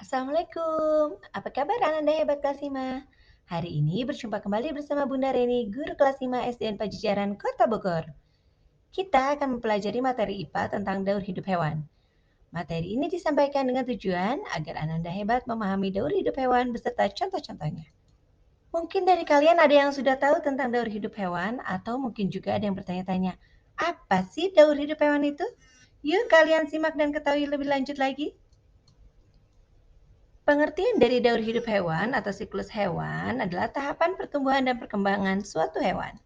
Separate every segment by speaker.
Speaker 1: Assalamualaikum, apa kabar Ananda Hebat kelas 5? Hari ini berjumpa kembali bersama Bunda Reni, guru kelas 5 SDN Pajajaran, Kota Bogor. Kita akan mempelajari materi IPA tentang daur hidup hewan. Materi ini disampaikan dengan tujuan agar Ananda Hebat memahami daur hidup hewan beserta contoh-contohnya. Mungkin dari kalian ada yang sudah tahu tentang daur hidup hewan, atau mungkin juga ada yang bertanya-tanya, apa sih daur hidup hewan itu? Yuk kalian simak dan ketahui lebih lanjut lagi. Pengertian dari daur hidup hewan atau siklus hewan adalah tahapan pertumbuhan dan perkembangan suatu hewan.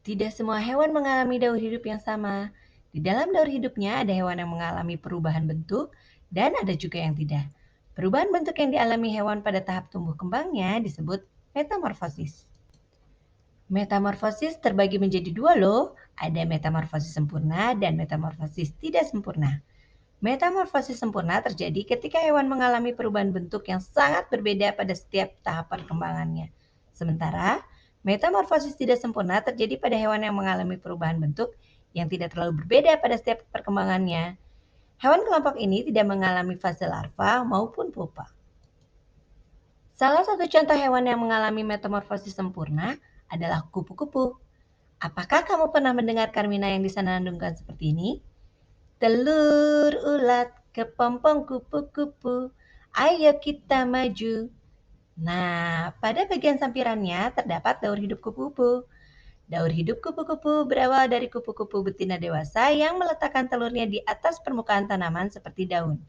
Speaker 1: Tidak semua hewan mengalami daur hidup yang sama. Di dalam daur hidupnya ada hewan yang mengalami perubahan bentuk dan ada juga yang tidak. Perubahan bentuk yang dialami hewan pada tahap tumbuh kembangnya disebut metamorfosis. Metamorfosis terbagi menjadi dua loh, ada metamorfosis sempurna dan metamorfosis tidak sempurna. Metamorfosis sempurna terjadi ketika hewan mengalami perubahan bentuk yang sangat berbeda pada setiap tahap perkembangannya. Sementara, metamorfosis tidak sempurna terjadi pada hewan yang mengalami perubahan bentuk yang tidak terlalu berbeda pada setiap perkembangannya. Hewan kelompok ini tidak mengalami fase larva maupun pupa. Salah satu contoh hewan yang mengalami metamorfosis sempurna adalah kupu-kupu. Apakah kamu pernah mendengar Carmina yang disanandungkan seperti ini? Telur ulat kepompong kupu-kupu, ayo kita maju. Nah, pada bagian sampirannya terdapat daur hidup kupu-kupu. Daur hidup kupu-kupu berawal dari kupu-kupu betina dewasa yang meletakkan telurnya di atas permukaan tanaman seperti daun.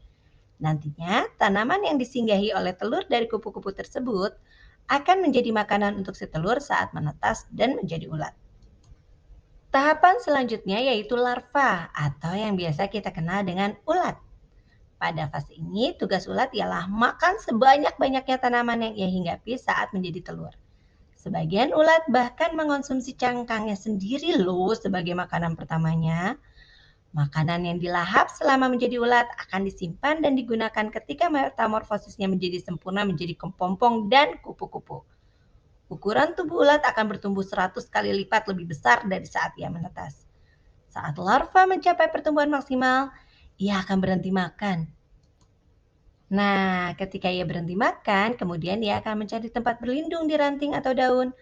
Speaker 1: Nantinya, tanaman yang disinggahi oleh telur dari kupu-kupu tersebut akan menjadi makanan untuk si telur saat menetas dan menjadi ulat. Tahapan selanjutnya yaitu larva atau yang biasa kita kenal dengan ulat. Pada fase ini, tugas ulat ialah makan sebanyak-banyaknya tanaman yang ia hinggapi saat menjadi telur. Sebagian ulat bahkan mengonsumsi cangkangnya sendiri loh sebagai makanan pertamanya. Makanan yang dilahap selama menjadi ulat akan disimpan dan digunakan ketika metamorfosisnya menjadi sempurna menjadi kepompong dan kupu-kupu. Ukuran tubuh ulat akan bertumbuh 100 kali lipat lebih besar dari saat ia menetas. Saat larva mencapai pertumbuhan maksimal, ia akan berhenti makan. Nah, ketika ia berhenti makan, kemudian ia akan mencari tempat berlindung di ranting atau daun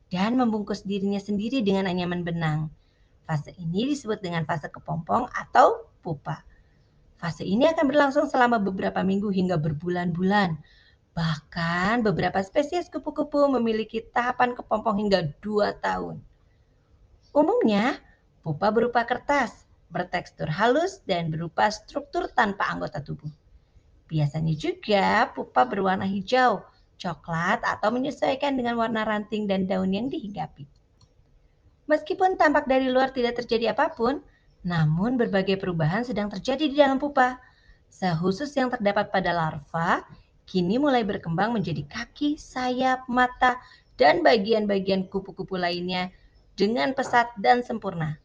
Speaker 1: dan membungkus dirinya sendiri dengan anyaman benang. Fase ini disebut dengan fase kepompong atau pupa. Fase ini akan berlangsung selama beberapa minggu hingga berbulan-bulan. Bahkan beberapa spesies kupu-kupu memiliki tahapan kepompong hingga 2 tahun. Umumnya, pupa berupa kertas, bertekstur halus dan berupa struktur tanpa anggota tubuh. Biasanya juga pupa berwarna hijau, coklat atau menyesuaikan dengan warna ranting dan daun yang dihinggapi. Meskipun tampak dari luar tidak terjadi apapun, namun berbagai perubahan sedang terjadi di dalam pupa. Sel khusus yang terdapat pada larva kini mulai berkembang menjadi kaki, sayap, mata, dan bagian-bagian kupu-kupu lainnya dengan pesat dan sempurna.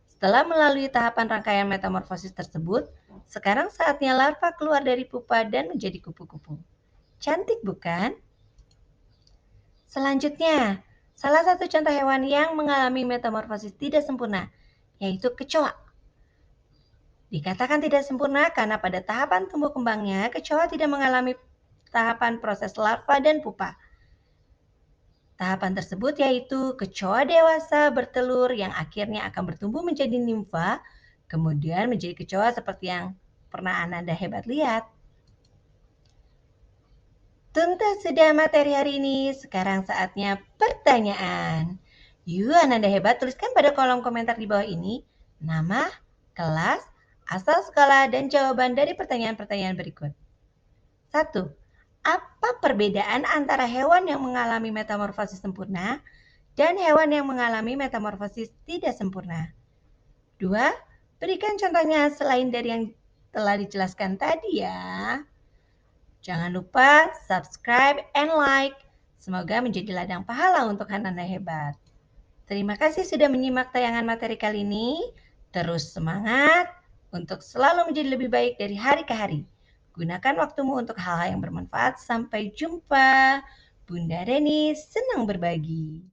Speaker 1: Setelah melalui tahapan rangkaian metamorfosis tersebut, sekarang saatnya larva keluar dari pupa dan menjadi kupu-kupu. Cantik bukan? Selanjutnya, salah satu contoh hewan yang mengalami metamorfosis tidak sempurna, yaitu kecoa. Dikatakan tidak sempurna karena pada tahapan tumbuh kembangnya, kecoa tidak mengalami tahapan proses larva dan pupa. Tahapan tersebut yaitu kecoa dewasa bertelur yang akhirnya akan bertumbuh menjadi nimfa, kemudian menjadi kecoa seperti yang pernah Ananda Hebat lihat. Tuntas sudah materi hari ini, sekarang saatnya pertanyaan. Yuk Ananda Hebat tuliskan pada kolom komentar di bawah ini nama, kelas, asal sekolah, dan jawaban dari pertanyaan-pertanyaan berikut. 1. Apa perbedaan antara hewan yang mengalami metamorfosis sempurna dan hewan yang mengalami metamorfosis tidak sempurna? 2. Berikan contohnya selain dari yang telah dijelaskan tadi ya. Jangan lupa subscribe and like. Semoga menjadi ladang pahala untuk Ananda Hebat. Terima kasih sudah menyimak tayangan materi kali ini. Terus semangat untuk selalu menjadi lebih baik dari hari ke hari. Gunakan waktumu untuk hal-hal yang bermanfaat. Sampai jumpa. Bunda Reni senang berbagi.